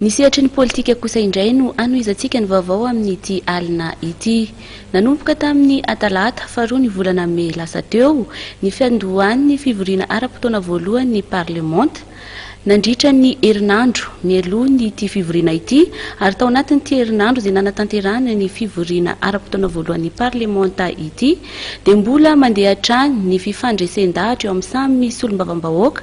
Nisehatra ny politika kosa indray no anoizantsika ny vaovao amin'ity alina ity. Nanomboka tamin'ny Atalata faharoa ny volana May lasa teo ny fiandohan'ny fivoriana ara-potoana voalohany ny Parlement. Nandritra ny herinandro mialoha ity fivoriana ity ary tao anatin'ity herinandro izay nanatanterahana ny fivoriana ara-potoana voalohany Parlement ity dia mbola mandeha hatrany ny fifandresen-dahatra eo amin'ny samy solombavam-bahoaka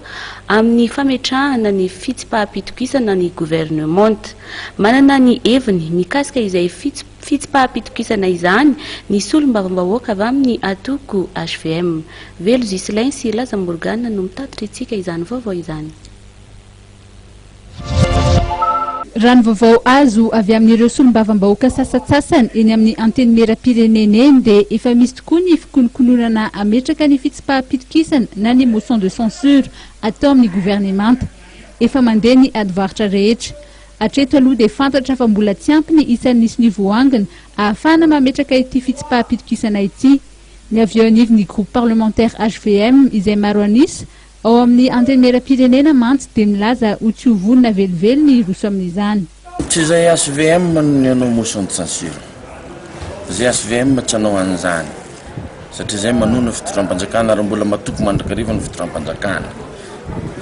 amin'ny fametrahana ny fitsim-pahapitokisana ny gouvernement. Manana ny heviny mikasika izay fitsim-pahapitokisana izany ny solombavam-bahoaka avy amin'ny atoko HVM. Velo Zislain sy Laza Morgana no mitatitra itsika izany vaovao izany. Rano vaovao azo avy amin'ireo solombavam-bahoaka sasatsasany eny amin'ny anteny mera-pirenena eny dia efa misy tokoa ny fikolokoloana ametraka ny fitsim-pahapitokisana na ny motion de censure atao amin'ny gouvernemanta. Efa mandeha ny adivaritra rehetra. Hatreto aloha dia fantatra fa mbola tsy ampy ny isan'ny nisy nivoangana ahafahana mametraka ity fitsim-pahapitokisana ity. Ny avy eo anivon'ny groupe parlementaire HVM izay maro anisa ao amin'ny anteny mera-pirenena mantsy dia milaza ho tsy ho vonona velively ny roso amin'izany. Tsy izay HVM no hanao motion de censure. Izay HVM tsy hanao an'izany. Satria izay manona fitondram-panjakana ary mbola matoky mandrakariva ny fitondram-panjakana.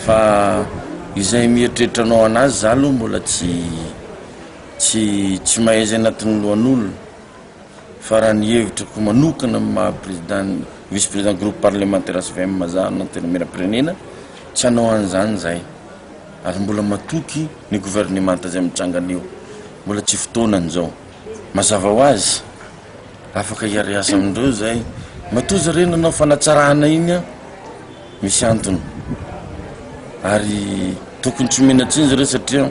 Fa izay mieritreritrao anazy za aloha mbola tsy mahay izay anatin'ny lohan'olona. Fa raha ny hevitrako manokana maha-président vice-président groupe parlementaire HVM za anteny mera-pirenena tsy hanao an'izany zay. Ary mbola matoky ny gouvernement izay mitrangana eo. Mbola tsy fotoana an'izao. Mazava ho azy afaka hiariasa amindreo zay. Matoa zareo nanao fanatsarana iny misy antony. Ary tokony tsy menatsiny zareo satria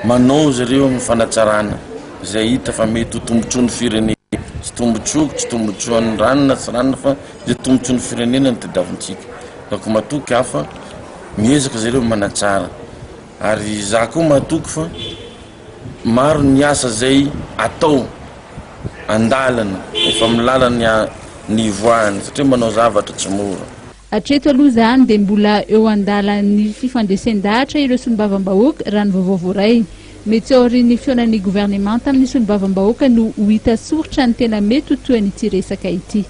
manao zareo amin'ny fanatsarana izay hita fa mety ho tombontsoan'ny firenena. Tsy tombontsoako, tsy tombontsoan'ny ranona sy ranona fa izay tombontsoan'ny firenena ny tadiavintsika. Dako matoky hafa miezaka zareo manatsara. Ary za koa matoky fa maro ny asa zay atao andalana efa milalana ny ivoahany satria manao zavatra tsy mora. Hatreto aloha zany dia mbola eo andalan'ny fifandresen-dahatra ireo solombavam-bahoaka raha ny vaovao voaray. Mety ao aorian'ny fionan'ny gouvernement amin'ny solombavam-bahoaka no ho hita soritra ny tena mety ho toy an'ity resaka ity.